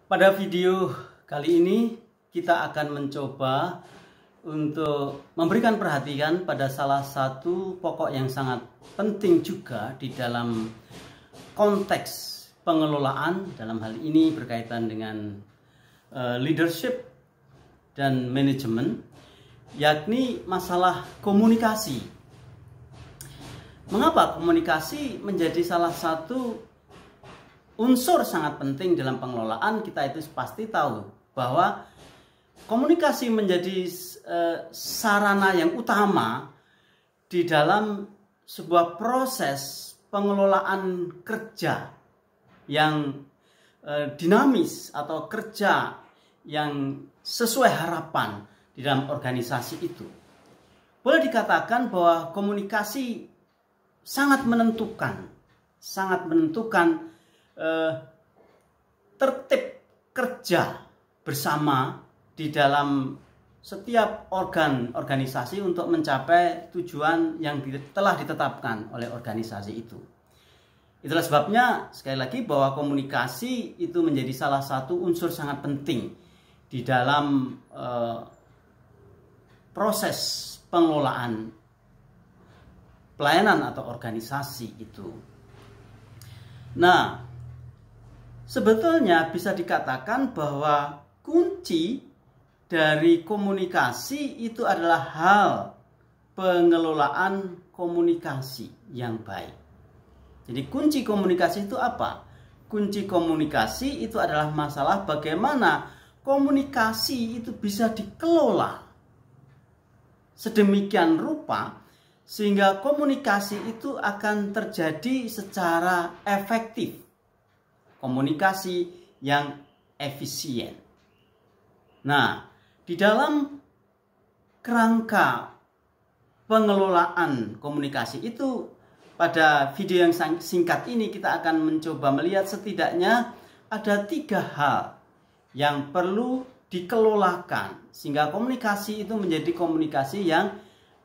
Pada video kali ini kita akan mencoba untuk memberikan perhatian pada salah satu pokok yang sangat penting juga di dalam konteks pengelolaan, dalam hal ini berkaitan dengan leadership dan manajemen, yakni masalah komunikasi. Mengapa komunikasi menjadi salah satu unsur sangat penting dalam pengelolaan? Kita itu pasti tahu bahwa komunikasi menjadi sarana yang utama di dalam sebuah proses pengelolaan kerja yang dinamis atau kerja yang sesuai harapan di dalam organisasi itu. Boleh dikatakan bahwa komunikasi sangat menentukan tertib kerja bersama di dalam setiap organ organisasi untuk mencapai tujuan yang telah ditetapkan oleh organisasi itu. Itulah sebabnya sekali lagi bahwa komunikasi itu menjadi salah satu unsur sangat penting di dalam proses pengelolaan pelayanan atau organisasi itu. Nah, sebetulnya bisa dikatakan bahwa kunci dari komunikasi itu adalah hal pengelolaan komunikasi yang baik. Jadi kunci komunikasi itu apa? Kunci komunikasi itu adalah masalah bagaimana komunikasi itu bisa dikelola sedemikian rupa sehingga komunikasi itu akan terjadi secara efektif. Komunikasi yang efisien. Nah, di dalam kerangka pengelolaan komunikasi itu, pada video yang singkat ini kita akan mencoba melihat setidaknya ada 3 hal yang perlu dikelolakan sehingga komunikasi itu menjadi komunikasi yang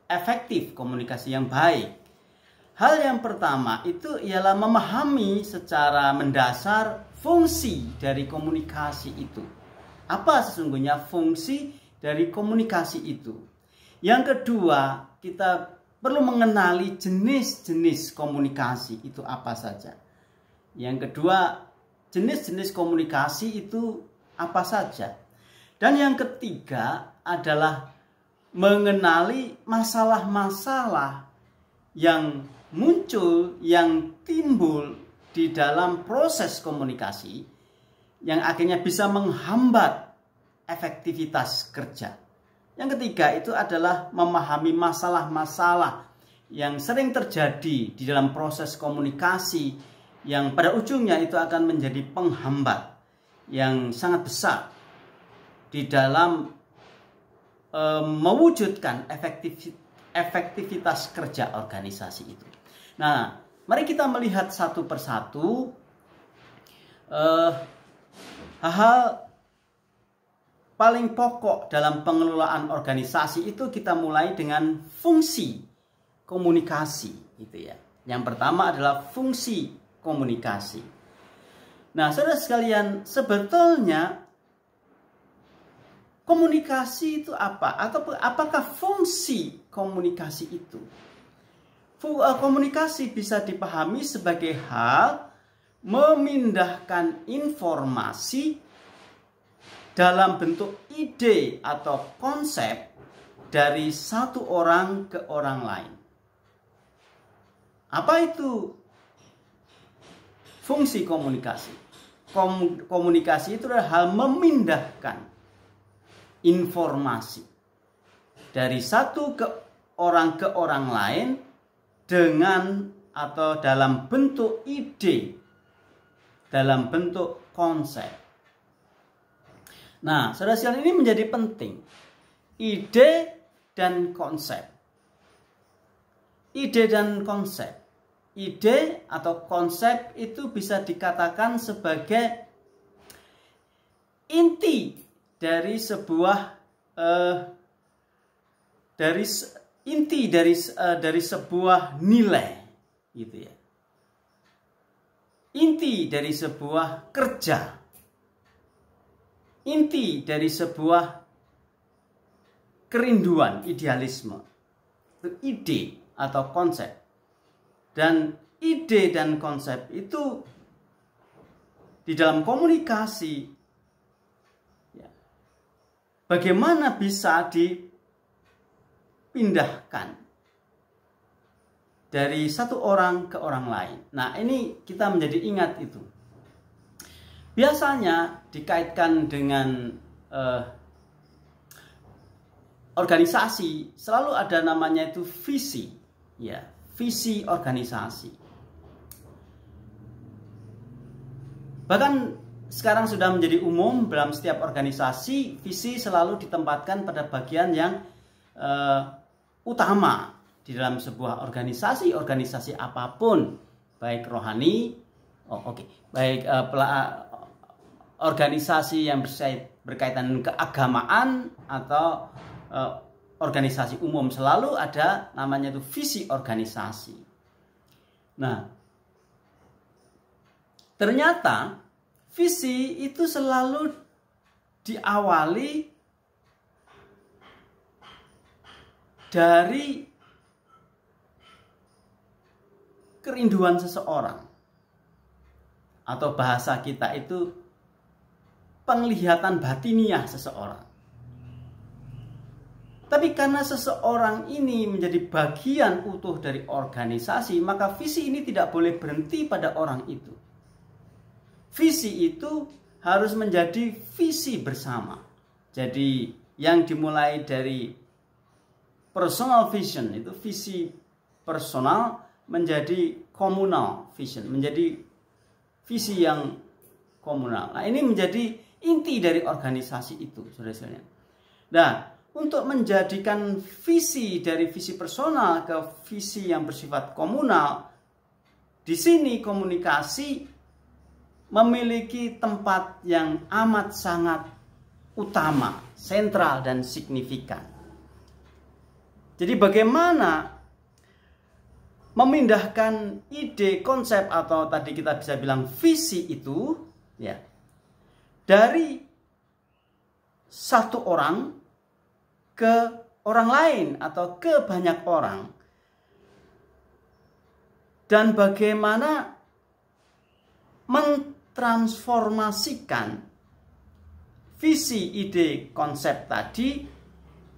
efektif, komunikasi yang baik. Hal yang pertama itu ialah memahami secara mendasar fungsi dari komunikasi itu. Apa sesungguhnya fungsi dari komunikasi itu? Yang kedua, kita perlu mengenali jenis-jenis komunikasi itu apa saja. Yang kedua, jenis-jenis komunikasi itu apa saja. Dan yang ketiga adalah mengenali masalah-masalah yang muncul, yang timbul di dalam proses komunikasi yang akhirnya bisa menghambat efektivitas kerja. Yang ketiga itu adalah memahami masalah-masalah yang sering terjadi di dalam proses komunikasi yang pada ujungnya itu akan menjadi penghambat yang sangat besar di dalam mewujudkan efektivitas kerja organisasi itu. Nah, mari kita melihat satu persatu hal-hal paling pokok dalam pengelolaan organisasi itu. Kita mulai dengan fungsi komunikasi, gitu ya. Yang pertama adalah fungsi komunikasi. Nah, saudara sekalian, sebetulnya komunikasi itu apa? Atau apakah fungsi komunikasi itu? Komunikasi bisa dipahami sebagai hal memindahkan informasi dalam bentuk ide atau konsep dari satu orang ke orang lain. Apa itu fungsi komunikasi? Komunikasi itu adalah hal memindahkan informasi dari satu ke orang lain dengan atau dalam bentuk ide, dalam bentuk konsep. Nah, saudara sekalian, ini menjadi penting. Ide dan konsep. Ide dan konsep. Ide atau konsep itu bisa dikatakan sebagai inti dari sebuah dari sebuah nilai, gitu ya. Inti dari sebuah kerja inti dari sebuah kerinduan, idealisme, itu ide atau konsep. Dan ide dan konsep itu di dalam komunikasi, ya, bagaimana bisa dipindahkan dari satu orang ke orang lain. Nah, ini kita menjadi ingat itu. Biasanya dikaitkan dengan organisasi, selalu ada namanya itu visi, ya, visi organisasi. Bahkan sekarang sudah menjadi umum dalam setiap organisasi, visi selalu ditempatkan pada bagian yang utama di dalam sebuah organisasi apapun, baik rohani, baik organisasi yang berkaitan dengan keagamaan atau organisasi umum, selalu ada namanya itu visi organisasi. Nah, ternyata visi itu selalu diawali dari kerinduan seseorang, atau bahasa kita itu penglihatan batiniah seseorang. Tapi karena seseorang ini menjadi bagian utuh dari organisasi, maka visi ini tidak boleh berhenti pada orang itu. Visi itu harus menjadi visi bersama. Jadi yang dimulai dari personal vision, itu visi personal, menjadi communal vision, menjadi visi yang komunal. Nah, ini menjadi inti dari organisasi itu, saudara-saudara. Nah, untuk menjadikan visi dari visi personal ke visi yang bersifat komunal, di sini komunikasi memiliki tempat yang amat sangat utama, sentral dan signifikan. Jadi bagaimana memindahkan ide, konsep, atau tadi kita bisa bilang visi itu, ya, dari satu orang ke orang lain atau ke banyak orang, dan bagaimana mentransformasikan visi, ide, konsep tadi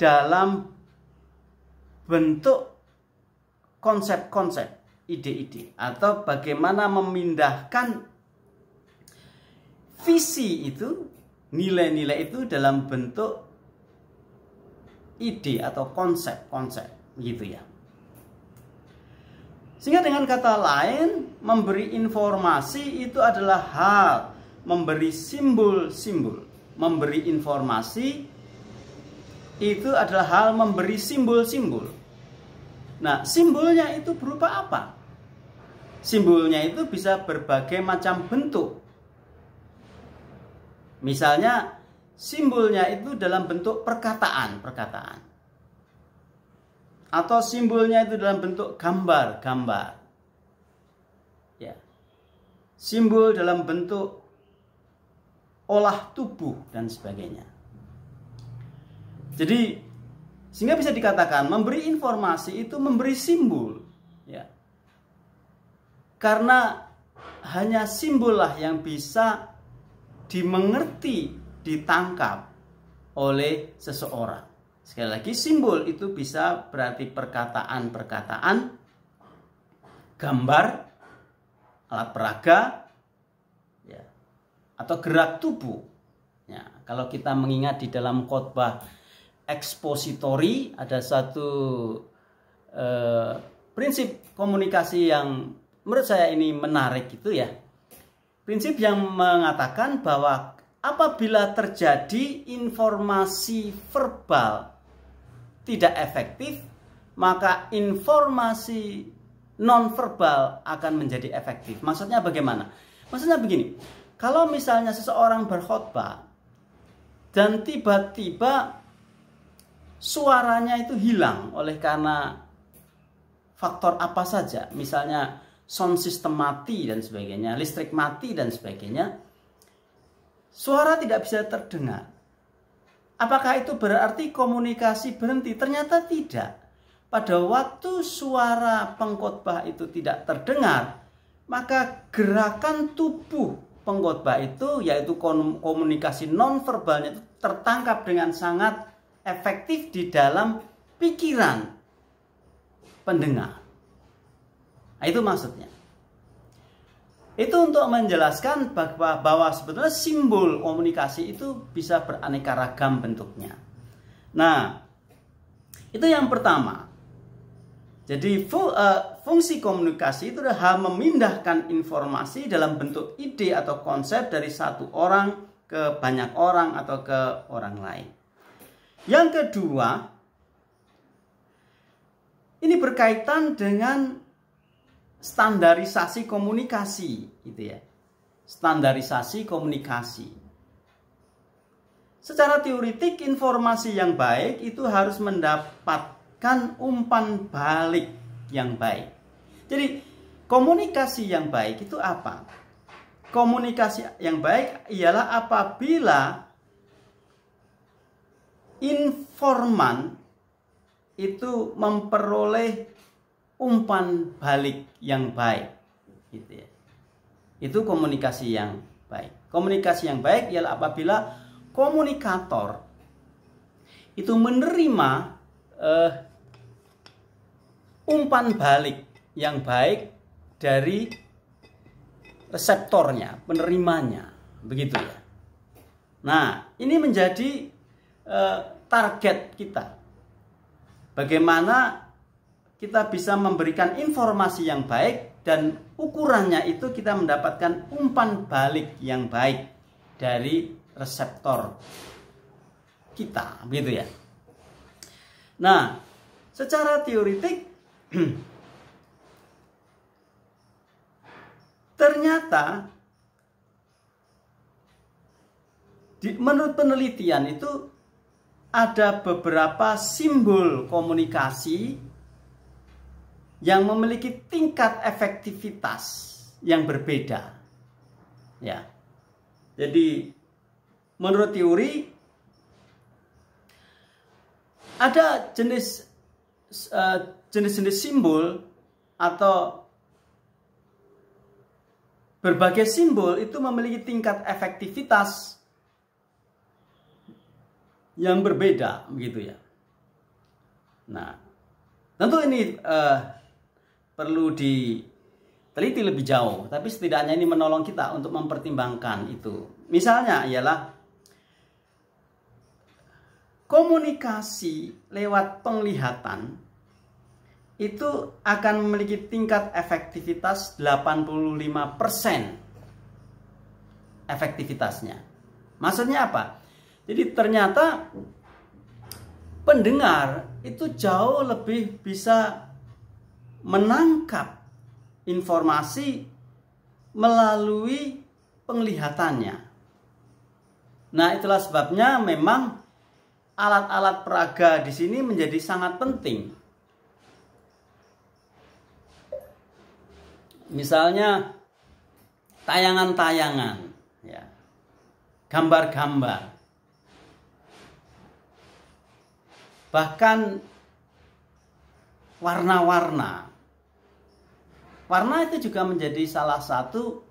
dalam bentuk konsep-konsep, ide-ide, atau bagaimana memindahkan visi itu, nilai-nilai itu dalam bentuk ide atau konsep-konsep, gitu ya. Sehingga dengan kata lain, memberi informasi itu adalah hal, memberi simbol-simbol. Memberi informasi itu adalah hal memberi simbol-simbol. Nah, simbolnya itu berupa apa? Simbolnya itu bisa berbagai macam bentuk. Misalnya, simbolnya itu dalam bentuk perkataan. Atau simbolnya itu dalam bentuk gambar. Ya. Simbol dalam bentuk olah tubuh dan sebagainya. Jadi sehingga bisa dikatakan memberi informasi itu memberi simbol, ya. Karena hanya simbollah yang bisa dimengerti, ditangkap oleh seseorang. Sekali lagi, simbol itu bisa berarti perkataan-perkataan, gambar, alat peraga, ya, atau gerak tubuh. Ya, kalau kita mengingat di dalam khotbah ekspositori, ada satu prinsip komunikasi yang menurut saya ini menarik gitu ya. Prinsip yang mengatakan bahwa apabila terjadi informasi verbal tidak efektif, maka informasi nonverbal akan menjadi efektif. Maksudnya bagaimana? Maksudnya begini, kalau misalnya seseorang berkhotbah dan tiba-tiba suaranya itu hilang oleh karena faktor apa saja, misalnya sound system mati dan sebagainya, listrik mati dan sebagainya, suara tidak bisa terdengar. Apakah itu berarti komunikasi berhenti? Ternyata tidak. Pada waktu suara pengkhotbah itu tidak terdengar, maka gerakan tubuh pengkhotbah itu, yaitu komunikasi nonverbalnya, itu tertangkap dengan sangat efektif di dalam pikiran pendengar. Nah, itu maksudnya. Itu untuk menjelaskan bahwa sebetulnya simbol komunikasi itu bisa beraneka ragam bentuknya. Nah, itu yang pertama. Jadi fungsi komunikasi itu adalah memindahkan informasi dalam bentuk ide atau konsep dari satu orang ke banyak orang atau ke orang lain. Yang kedua, ini berkaitan dengan standarisasi komunikasi, gitu ya. Standarisasi komunikasi. Secara teoritik, informasi yang baik itu harus mendapat umpan balik yang baik. Jadi komunikasi yang baik itu apa? Komunikasi yang baik ialah apabila informan itu memperoleh umpan balik yang baik, gitu ya. Itu komunikasi yang baik. Komunikasi yang baik ialah apabila komunikator itu menerima umpan balik yang baik dari reseptornya, penerimanya, begitu ya. Nah, ini menjadi target kita. Bagaimana kita bisa memberikan informasi yang baik dan ukurannya itu kita mendapatkan umpan balik yang baik dari reseptor kita, begitu ya. Nah, secara teoritik ternyata menurut penelitian itu ada beberapa simbol komunikasi yang memiliki tingkat efektivitas yang berbeda. Ya. Jadi menurut teori ada jenis-jenis simbol atau berbagai simbol itu memiliki tingkat efektivitas yang berbeda, begitu ya. Nah, tentu ini perlu diteliti lebih jauh, tapi setidaknya ini menolong kita untuk mempertimbangkan itu. Misalnya ialah komunikasi lewat penglihatan itu akan memiliki tingkat efektivitas 85% efektivitasnya. Maksudnya apa? Jadi ternyata pendengar itu jauh lebih bisa menangkap informasi melalui penglihatannya. Nah, itulah sebabnya memang alat-alat peraga di sini menjadi sangat penting. Misalnya tayangan-tayangan, ya, gambar-gambar, bahkan warna-warna. Warna itu juga menjadi salah satu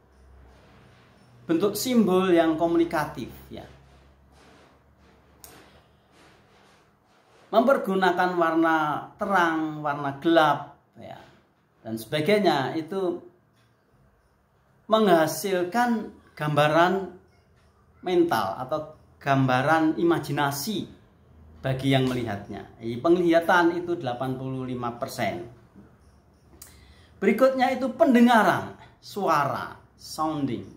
bentuk simbol yang komunikatif, ya. Mempergunakan warna terang, warna gelap, ya, dan sebagainya itu menghasilkan gambaran mental atau gambaran imajinasi bagi yang melihatnya. Penglihatan itu 85%. Berikutnya itu pendengaran, suara, sounding.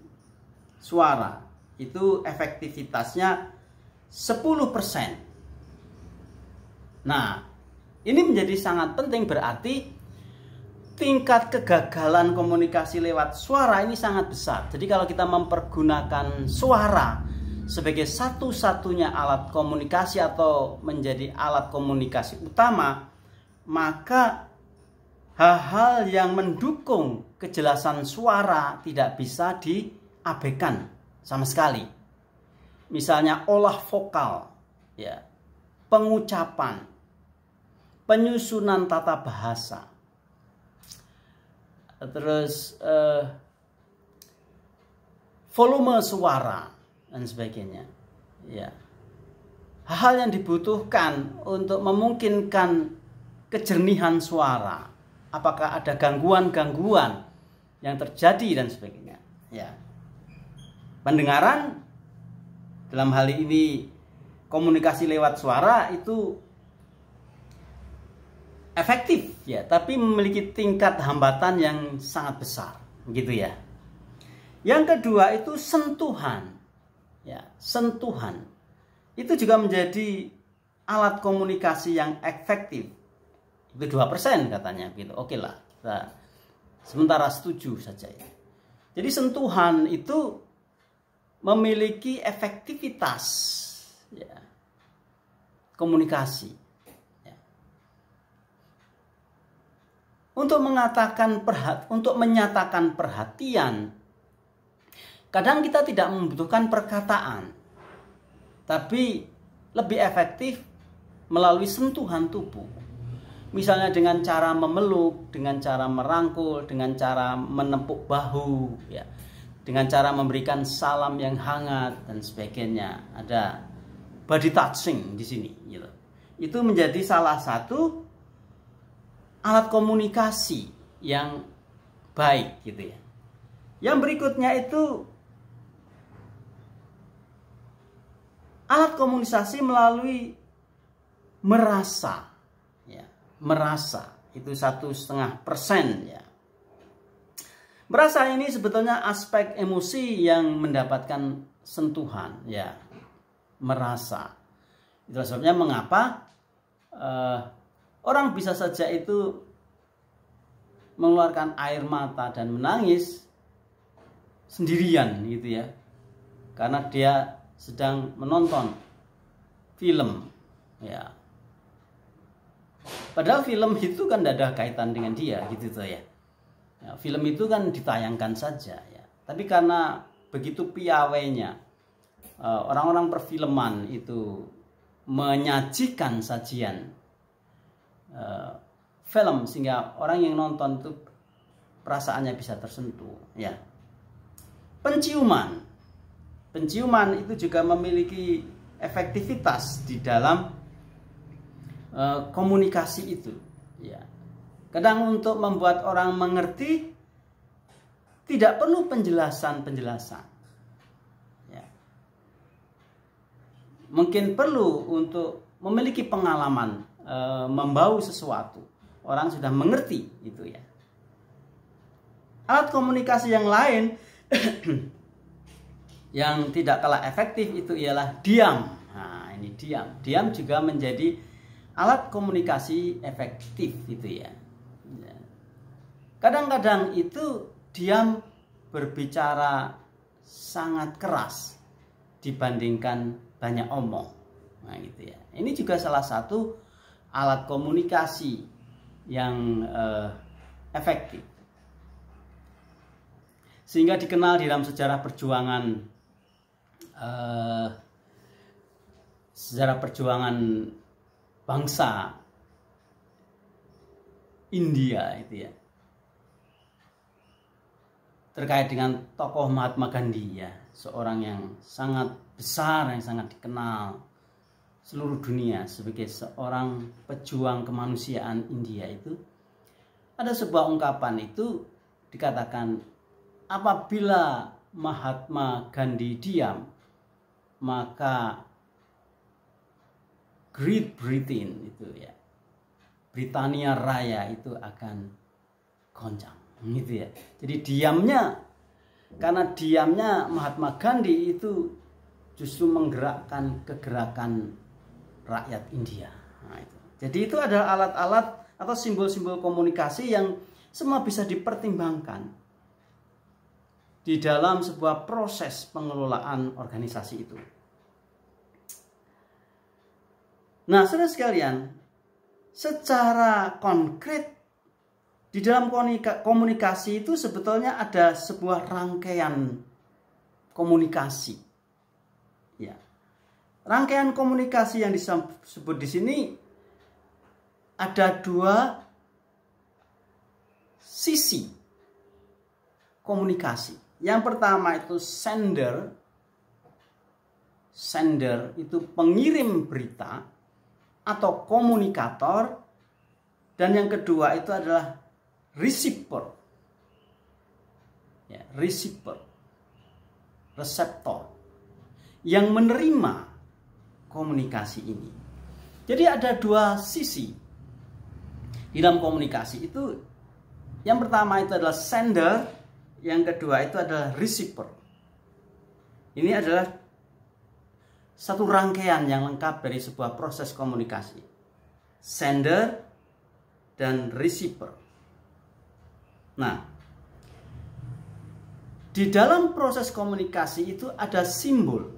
Suara itu efektivitasnya 10%. Nah, ini menjadi sangat penting, berarti tingkat kegagalan komunikasi lewat suara ini sangat besar. Jadi kalau kita mempergunakan suara sebagai satu-satunya alat komunikasi atau menjadi alat komunikasi utama, maka hal-hal yang mendukung kejelasan suara tidak bisa diabaikan sama sekali. misalnya olah vokal, ya, pengucapan, penyusunan tata bahasa, terus volume suara dan sebagainya, ya. Hal yang dibutuhkan untuk memungkinkan kejernihan suara, apakah ada gangguan-gangguan yang terjadi dan sebagainya, ya. Pendengaran dalam hal ini komunikasi lewat suara itu efektif, ya, tapi memiliki tingkat hambatan yang sangat besar, gitu ya. Yang kedua itu sentuhan, ya, sentuhan itu juga menjadi alat komunikasi yang efektif. Itu 2% katanya, gitu. Oke lah, kita sementara setuju saja ya. Jadi sentuhan itu memiliki efektivitas, ya, komunikasi, ya. Untuk menyatakan perhatian, kadang kita tidak membutuhkan perkataan, tapi lebih efektif melalui sentuhan tubuh. Misalnya dengan cara memeluk, dengan cara merangkul, dengan cara menepuk bahu, ya, dengan cara memberikan salam yang hangat dan sebagainya. Ada body touching di sini, gitu. Itu menjadi salah satu alat komunikasi yang baik, gitu ya. Yang berikutnya itu alat komunikasi melalui merasa, ya, merasa itu 1,5%, ya. Merasa ini sebetulnya aspek emosi yang mendapatkan sentuhan, ya, merasa. Itulah sebabnya mengapa orang bisa saja itu mengeluarkan air mata dan menangis sendirian, gitu ya, karena dia sedang menonton film, ya. Padahal film itu kan tidak ada kaitan dengan dia, gitu tuh ya. Ya, film itu kan ditayangkan saja, ya. Tapi karena begitu piawainya orang-orang perfilman itu menyajikan sajian film sehingga orang yang nonton itu perasaannya bisa tersentuh, ya. Penciuman itu juga memiliki efektivitas di dalam komunikasi itu, ya. Kadang untuk membuat orang mengerti tidak perlu penjelasan, ya. Mungkin perlu untuk memiliki pengalaman membau sesuatu, orang sudah mengerti itu, ya. Alat komunikasi yang lain yang tidak kalah efektif itu ialah diam. Nah, ini diam. Diam juga menjadi alat komunikasi efektif, itu ya. Kadang-kadang itu diam berbicara sangat keras dibandingkan banyak omong. Nah, gitu ya. Ini juga salah satu alat komunikasi yang efektif. Sehingga dikenal di dalam sejarah perjuangan bangsa India itu, ya, terkait dengan tokoh Mahatma Gandhi, ya, seorang yang sangat besar, yang sangat dikenal seluruh dunia sebagai seorang pejuang kemanusiaan India. Itu ada sebuah ungkapan itu dikatakan, apabila Mahatma Gandhi diam, maka Great Britain itu, ya, Britania Raya itu akan goncang, gitu ya. Jadi diamnya, karena diamnya Mahatma Gandhi itu justru menggerakkan kegerakan rakyat India. Nah, itu. Jadi itu adalah alat-alat atau simbol-simbol komunikasi yang semua bisa dipertimbangkan di dalam sebuah proses pengelolaan organisasi itu. Nah, saudara sekalian, secara konkret di dalam komunikasi itu sebetulnya ada sebuah rangkaian komunikasi, ya. rangkaian komunikasi yang disebut di sini ada dua sisi komunikasi. Yang pertama itu sender. Sender itu pengirim berita atau komunikator. Dan yang kedua itu adalah receiver. Ya, receiver. Reseptor. Yang menerima komunikasi ini. Jadi ada dua sisi di dalam komunikasi itu. Yang pertama itu adalah sender, yang kedua itu adalah receiver. Ini adalah satu rangkaian yang lengkap dari sebuah proses komunikasi. Sender dan receiver. Nah, di dalam proses komunikasi itu ada simbol.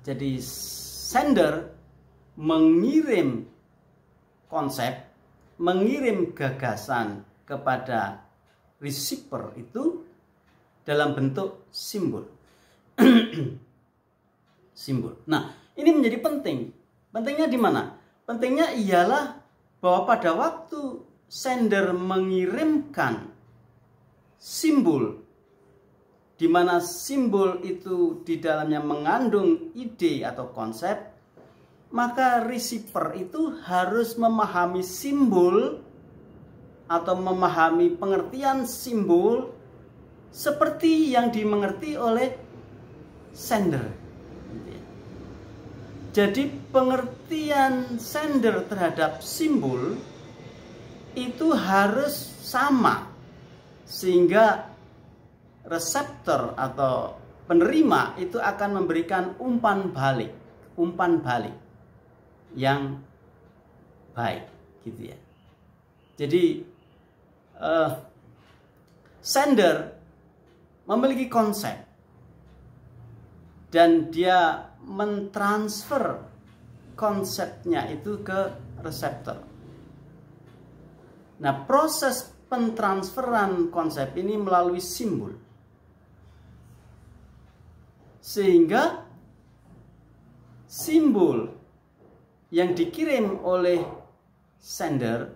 Jadi sender mengirim konsep, mengirim gagasan kepada receiver itu dalam bentuk simbol. Simbol. Nah, ini menjadi penting. Pentingnya di mana? Pentingnya ialah bahwa pada waktu sender mengirimkan simbol, di mana simbol itu di dalamnya mengandung ide atau konsep, maka receiver itu harus memahami simbol atau memahami pengertian simbol seperti yang dimengerti oleh sender. Jadi pengertian sender terhadap simbol itu harus sama, sehingga reseptor atau penerima itu akan memberikan umpan balik yang baik, gitu ya. Jadi sender memiliki konsep dan dia mentransfer konsepnya itu ke reseptor. Nah, proses pentransferan konsep ini melalui simbol. Sehingga simbol yang dikirim oleh sender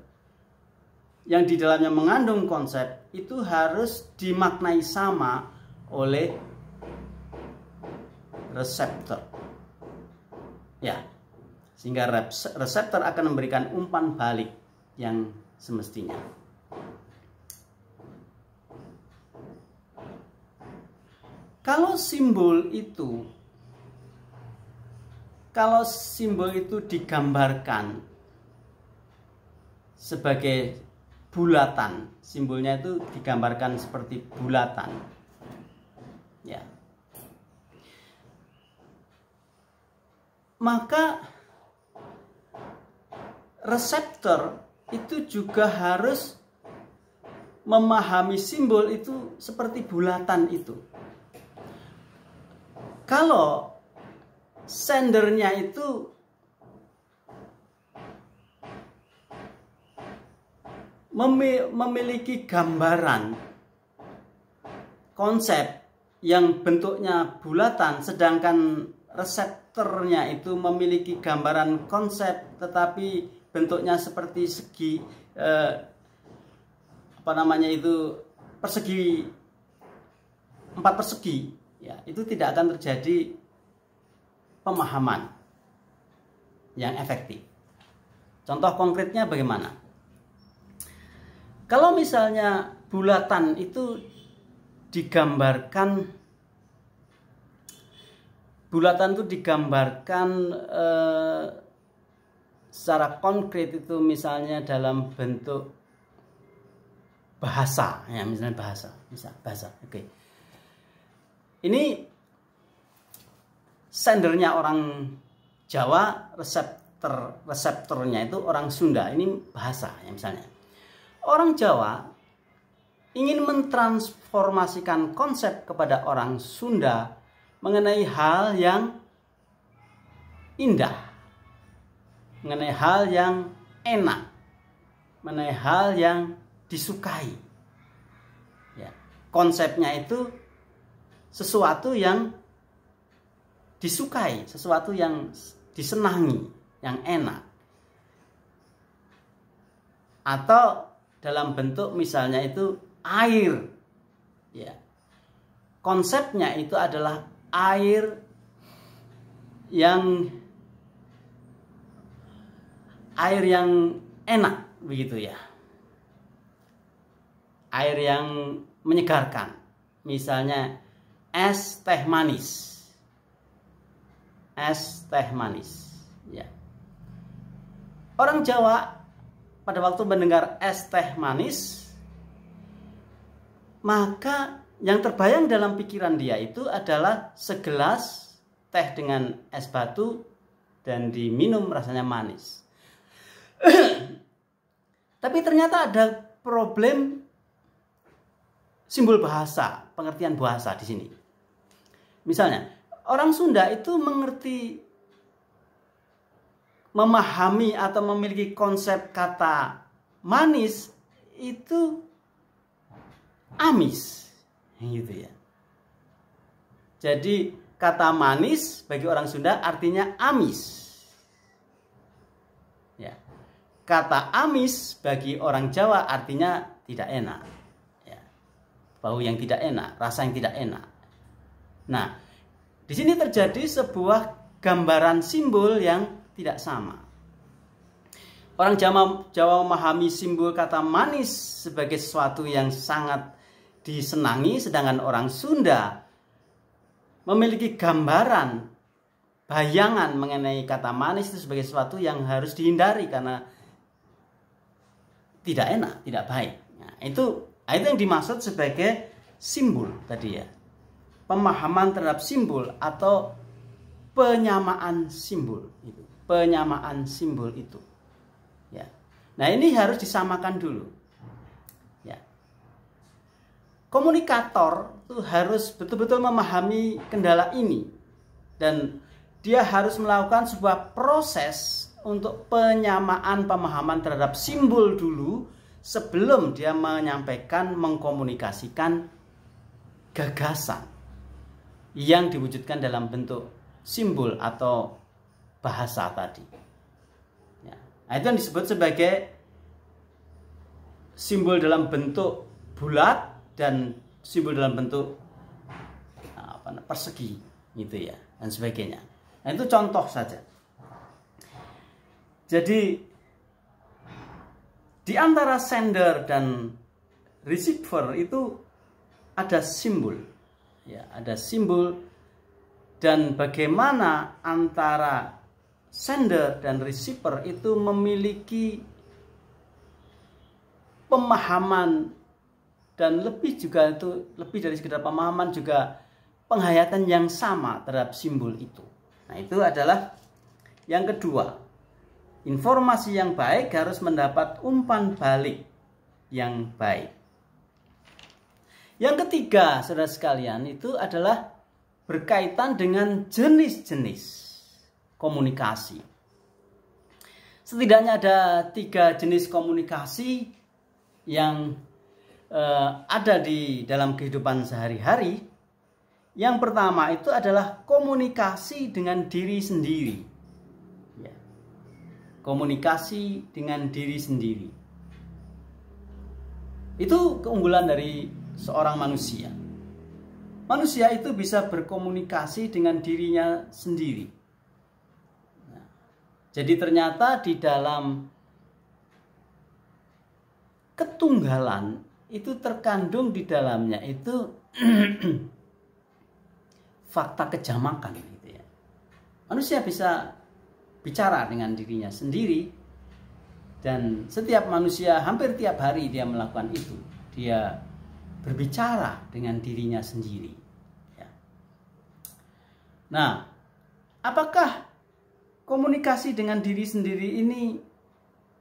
yang di dalamnya mengandung konsep itu harus dimaknai sama oleh reseptor. Ya, sehingga reseptor akan memberikan umpan balik yang semestinya. Kalau simbol itu digambarkan sebagai bulatan, simbolnya itu digambarkan seperti bulatan, ya, maka reseptor itu juga harus memahami simbol itu seperti bulatan itu. Kalau sendernya itu memiliki gambaran konsep yang bentuknya bulatan, sedangkan reseptornya itu memiliki gambaran konsep tetapi bentuknya seperti segi persegi, 4 persegi, ya, itu tidak akan terjadi pemahaman yang efektif. Contoh konkretnya bagaimana? Kalau misalnya bulatan itu digambarkan secara konkret itu misalnya dalam bentuk bahasa, ya, misalnya bahasa. Oke. Ini sendernya orang Jawa, reseptornya itu orang Sunda. Ini bahasa, ya, misalnya. Orang Jawa ingin mentransformasikan konsep kepada orang Sunda mengenai hal yang indah, mengenai hal yang enak, mengenai hal yang disukai. Ya, konsepnya itu sesuatu yang disukai, sesuatu yang disenangi, yang enak. Atau dalam bentuk misalnya itu air. Ya. Konsepnya itu adalah air yang enak, begitu ya. Air yang menyegarkan. Misalnya es teh manis. Es teh manis, ya. Orang Jawa pada waktu mendengar es teh manis, maka yang terbayang dalam pikiran dia itu adalah segelas teh dengan es batu dan diminum rasanya manis. Tapi ternyata ada problem simbol bahasa, pengertian bahasa di sini. Misalnya, orang Sunda itu memahami atau memiliki konsep kata manis itu amis, gitu ya. Jadi kata manis bagi orang Sunda artinya amis. Ya. Kata amis bagi orang Jawa artinya tidak enak. Ya. Bau yang tidak enak, rasa yang tidak enak. Nah, di sini terjadi sebuah gambaran simbol yang tidak sama. Orang Jawa memahami simbol kata manis sebagai sesuatu yang sangat disenangi, sedangkan orang Sunda memiliki gambaran, bayangan mengenai kata manis itu sebagai sesuatu yang harus dihindari karena tidak enak, tidak baik. Nah, itu yang dimaksud sebagai simbol tadi ya. Pemahaman terhadap simbol atau penyamaan simbol itu. Penyamaan simbol itu. Ya. Nah, ini harus disamakan dulu. Ya. Komunikator itu harus betul-betul memahami kendala ini dan dia harus melakukan sebuah proses untuk penyamaan pemahaman terhadap simbol dulu sebelum dia menyampaikan, mengkomunikasikan gagasan yang diwujudkan dalam bentuk simbol atau bahasa tadi. Ya. Nah, itu yang disebut sebagai simbol dalam bentuk bulat dan simbol dalam bentuk persegi, gitu ya, dan sebagainya. Nah, itu contoh saja. Jadi di antara sender dan receiver itu ada simbol, ya, ada simbol, dan bagaimana antara sender dan receiver itu memiliki pemahaman dan lebih dari sekedar pemahaman juga penghayatan yang sama terhadap simbol itu. Nah, itu adalah yang kedua. Informasi yang baik harus mendapat umpan balik yang baik. Yang ketiga, saudara sekalian, itu adalah berkaitan dengan jenis-jenis komunikasi. Setidaknya ada 3 jenis komunikasi yang ada di dalam kehidupan sehari-hari. Yang pertama itu adalah komunikasi dengan diri sendiri. Ya. Komunikasi dengan diri sendiri. Itu keunggulan dari seorang manusia. Manusia itu bisa berkomunikasi dengan dirinya sendiri. Nah, jadi ternyata di dalam ketunggalan itu terkandung di dalamnya itu fakta kejamakan, gitu ya. Manusia bisa bicara dengan dirinya sendiri, dan setiap manusia hampir tiap hari dia melakukan itu. Dia berbicara dengan dirinya sendiri. Ya. Nah, apakah komunikasi dengan diri sendiri ini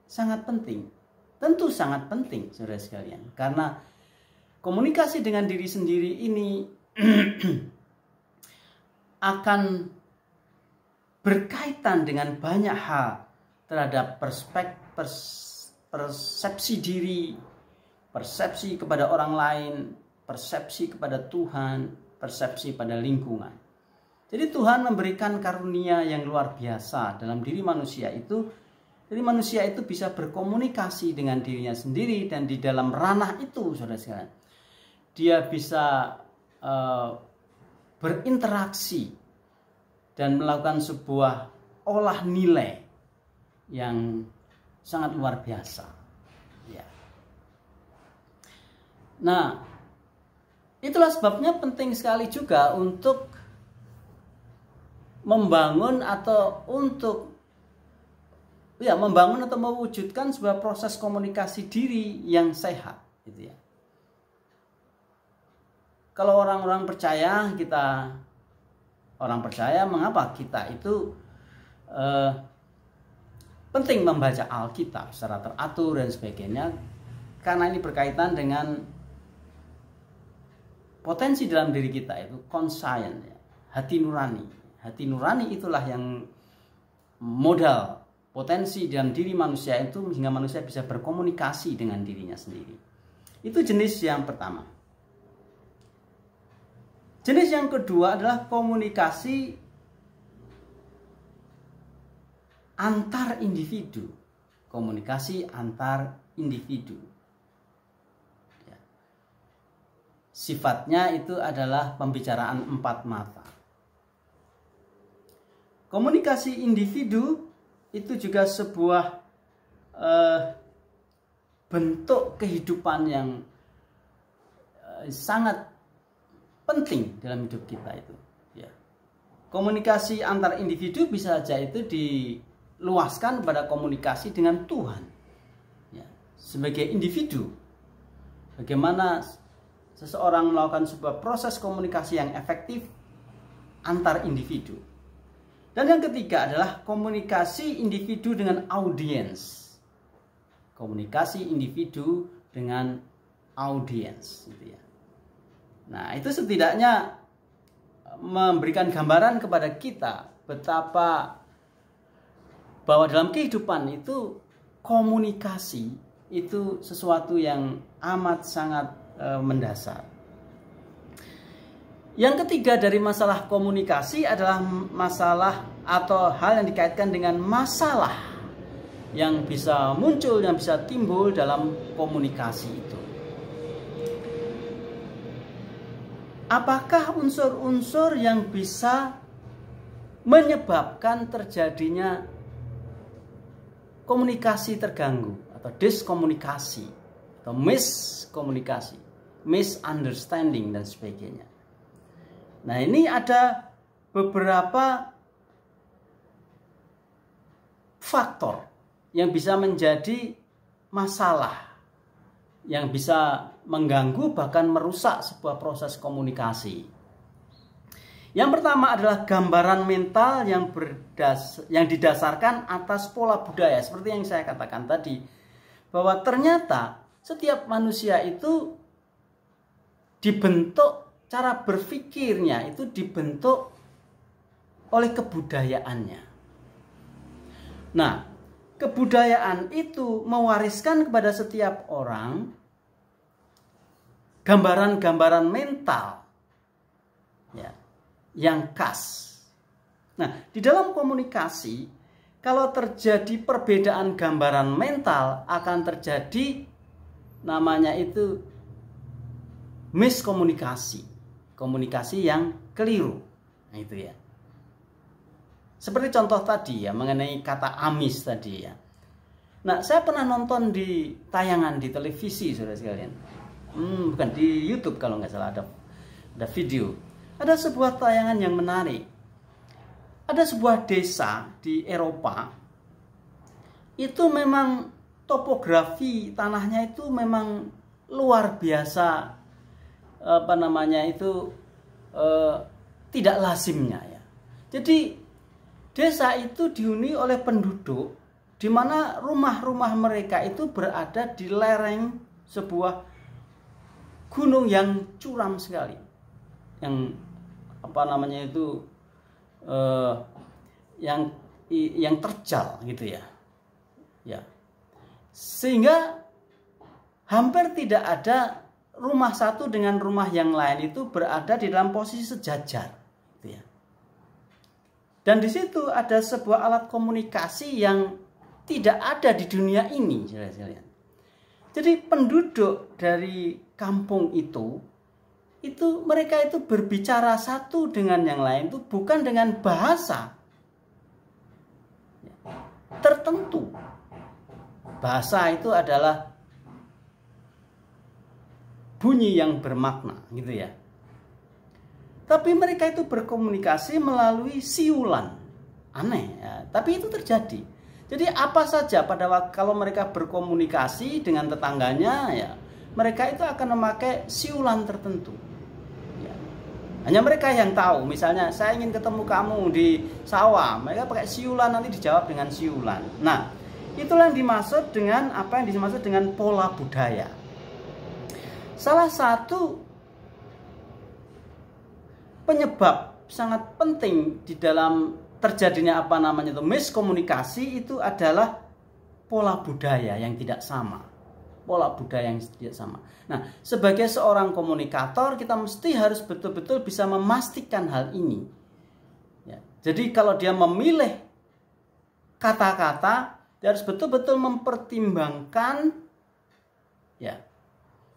sangat penting? Tentu sangat penting, saudara sekalian, karena komunikasi dengan diri sendiri ini akan berkaitan dengan banyak hal terhadap persepsi diri, persepsi kepada orang lain, persepsi kepada Tuhan, persepsi pada lingkungan. Jadi Tuhan memberikan karunia yang luar biasa dalam diri manusia itu. Jadi manusia itu bisa berkomunikasi dengan dirinya sendiri, dan di dalam ranah itu, saudara sekalian, dia bisa berinteraksi dan melakukan sebuah olah nilai yang sangat luar biasa. Ya. Nah, itulah sebabnya penting sekali juga untuk membangun atau mewujudkan sebuah proses komunikasi diri yang sehat, gitu ya. Kalau orang percaya, mengapa kita itu penting membaca Alkitab secara teratur dan sebagainya? Karena ini berkaitan dengan potensi dalam diri kita itu conscience, ya, hati nurani. Hati nurani itulah yang modal potensi dalam diri manusia itu, sehingga manusia bisa berkomunikasi dengan dirinya sendiri. Itu jenis yang pertama. Jenis yang kedua adalah komunikasi antar individu. Komunikasi antar individu. Ya. Sifatnya itu adalah pembicaraan empat mata. Komunikasi individu itu juga sebuah bentuk kehidupan yang sangat penting dalam hidup kita itu. Ya. Komunikasi antar individu bisa saja itu diluaskan pada komunikasi dengan Tuhan. Ya. Sebagai individu, bagaimana seseorang melakukan sebuah proses komunikasi yang efektif antar individu. Dan yang ketiga adalah komunikasi individu dengan audiens. Komunikasi individu dengan audiens, gitu ya. Nah, itu setidaknya memberikan gambaran kepada kita betapa bahwa dalam kehidupan itu komunikasi itu sesuatu yang amat sangat mendasar. Yang ketiga dari masalah komunikasi adalah masalah atau hal yang dikaitkan dengan masalah yang bisa muncul, yang bisa timbul dalam komunikasi itu. Apakah unsur-unsur yang bisa menyebabkan terjadinya komunikasi terganggu atau diskomunikasi atau miskomunikasi, misunderstanding dan sebagainya? Nah, ini ada beberapa faktor yang bisa menjadi masalah, yang bisa mengganggu bahkan merusak sebuah proses komunikasi. Yang pertama adalah gambaran mental yang didasarkan atas pola budaya, seperti yang saya katakan tadi, bahwa ternyata setiap manusia itu dibentuk, cara berpikirnya itu dibentuk oleh kebudayaannya. Nah, kebudayaan itu mewariskan kepada setiap orang gambaran-gambaran mental, ya, yang khas. Nah, di dalam komunikasi, kalau terjadi perbedaan gambaran mental, akan terjadi namanya itu miskomunikasi. Komunikasi yang keliru. Nah, itu ya. Seperti contoh tadi ya, mengenai kata amis tadi ya. Nah, saya pernah nonton di tayangan di televisi, saudara sekalian. Bukan di YouTube kalau nggak salah, ada video. Ada sebuah tayangan yang menarik. Ada sebuah desa di Eropa. Itu memang topografi tanahnya itu memang luar biasa, tidak lazimnya ya. Jadi desa itu dihuni oleh penduduk, di mana rumah-rumah mereka itu berada di lereng sebuah gunung yang curam sekali, yang yang terjal gitu ya. Ya. Sehingga hampir tidak ada rumah satu dengan rumah yang lain itu berada di dalam posisi sejajar gitu ya. Dan di situ ada sebuah alat komunikasi yang tidak ada di dunia ini, saudara-saudara. Jadi penduduk dari kampung itu mereka itu berbicara satu dengan yang lain itu bukan dengan bahasa tertentu. Bahasa itu adalah bunyi yang bermakna, gitu ya. Tapi mereka itu berkomunikasi melalui siulan. Aneh ya, tapi itu terjadi. Jadi apa saja pada waktu kalau mereka berkomunikasi dengan tetangganya ya, mereka itu akan memakai siulan tertentu. Ya. Hanya mereka yang tahu. Misalnya saya ingin ketemu kamu di sawah, mereka pakai siulan, nanti dijawab dengan siulan. Nah, itulah yang dimaksud dengan apa yang dimaksud dengan pola budaya. Salah satu penyebab sangat penting di dalam terjadinya apa namanya itu miskomunikasi itu adalah pola budaya yang tidak sama. Pola budaya yang tidak sama. Nah, sebagai seorang komunikator kita mesti harus betul-betul bisa memastikan hal ini. Ya, jadi kalau dia memilih kata-kata, dia harus betul-betul mempertimbangkan ya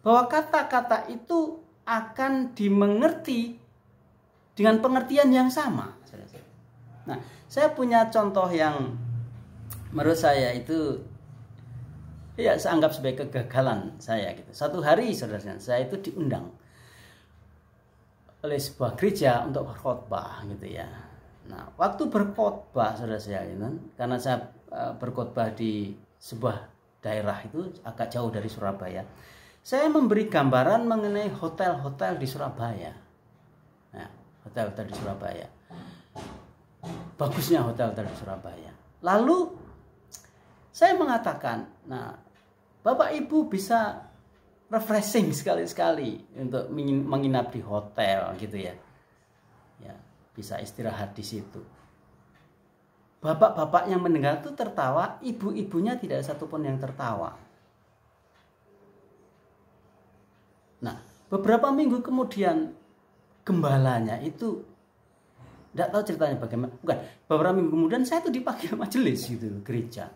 bahwa kata-kata itu akan dimengerti dengan pengertian yang sama. Nah, saya punya contoh yang menurut saya itu ya saya anggap sebagai kegagalan saya gitu. Satu hari saudara saya itu diundang oleh sebuah gereja untuk berkhotbah gitu ya. Nah, waktu berkhotbah saudara saya itu, karena saya berkhotbah di sebuah daerah itu agak jauh dari Surabaya, saya memberi gambaran mengenai hotel-hotel di Surabaya. Nah, hotel-hotel di Surabaya. Bagusnya hotel-hotel di Surabaya. Lalu saya mengatakan, nah, Bapak Ibu bisa refreshing sekali-sekali untuk menginap di hotel gitu ya. Ya, bisa istirahat di situ. Bapak-bapak yang mendengar itu tertawa, ibu-ibunya tidak ada satupun yang tertawa. Nah, beberapa minggu kemudian gembalanya itu tidak tahu ceritanya bagaimana. Bukan, beberapa minggu kemudian saya tuh dipanggil majelis gitu, gereja.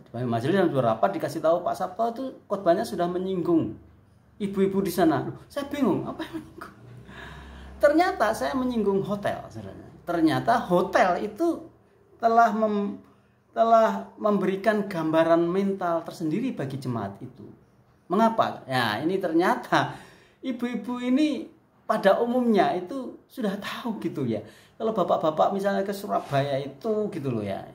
Dipanggil majelis dan rapat dikasih tahu Pak Sabto itu khotbahnya sudah menyinggung ibu-ibu di sana. Saya bingung, apa yang menyinggung? Ternyata saya menyinggung hotel. Ternyata hotel itu telah memberikan gambaran mental tersendiri bagi jemaat itu. Mengapa? Ya, ini ternyata ibu-ibu ini pada umumnya itu sudah tahu gitu ya. Kalau bapak-bapak misalnya ke Surabaya itu gitu loh ya.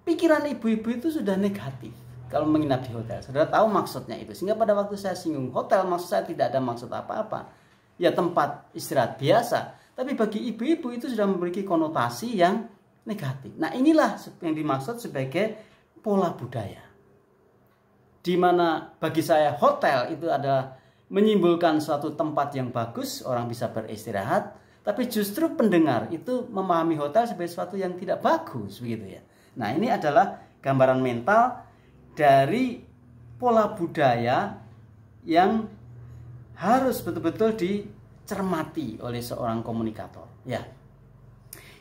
Pikiran ibu-ibu itu sudah negatif kalau menginap di hotel. Saudara tahu maksudnya itu. Sehingga pada waktu saya singgung hotel, maksud saya tidak ada maksud apa-apa. Ya tempat istirahat biasa. Tapi bagi ibu-ibu itu sudah memiliki konotasi yang negatif. Nah, inilah yang dimaksud sebagai pola budaya. Di mana bagi saya hotel itu adalah menyimpulkan suatu tempat yang bagus, orang bisa beristirahat, tapi justru pendengar itu memahami hotel sebagai sesuatu yang tidak bagus, begitu ya. Nah, ini adalah gambaran mental dari pola budaya yang harus betul-betul dicermati oleh seorang komunikator, ya.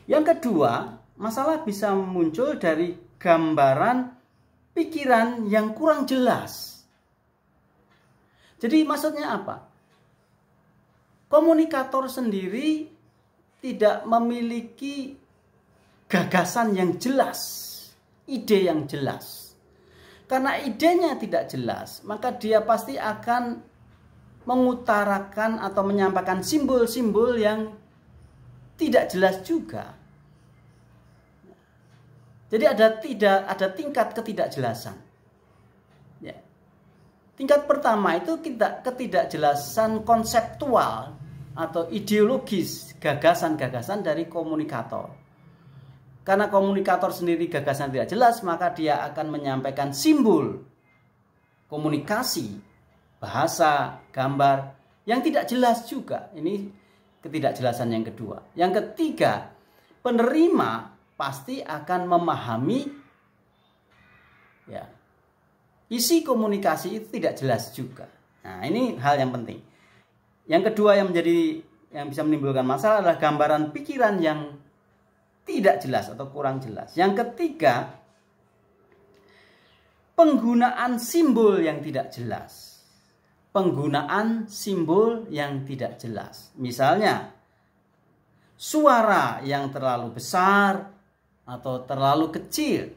Yang kedua, masalah bisa muncul dari gambaran pikiran yang kurang jelas. Jadi maksudnya apa? Komunikator sendiri tidak memiliki gagasan yang jelas, ide yang jelas. Karena idenya tidak jelas, maka dia pasti akan mengutarakan atau menyampaikan simbol-simbol yang tidak jelas juga. Jadi ada tingkat ketidakjelasan. Ya. Tingkat pertama itu ketidakjelasan konseptual atau ideologis, gagasan-gagasan dari komunikator. Karena komunikator sendiri gagasan tidak jelas, maka dia akan menyampaikan simbol, komunikasi, bahasa, gambar yang tidak jelas juga. Ini ketidakjelasan yang kedua. Yang ketiga, penerima pasti akan memahami ya, isi komunikasi itu tidak jelas juga. Nah, ini hal yang penting. Yang kedua yang menjadi yang bisa menimbulkan masalah adalah gambaran pikiran yang tidak jelas atau kurang jelas. Yang ketiga, penggunaan simbol yang tidak jelas. Penggunaan simbol yang tidak jelas. Misalnya, suara yang terlalu besar atau terlalu kecil.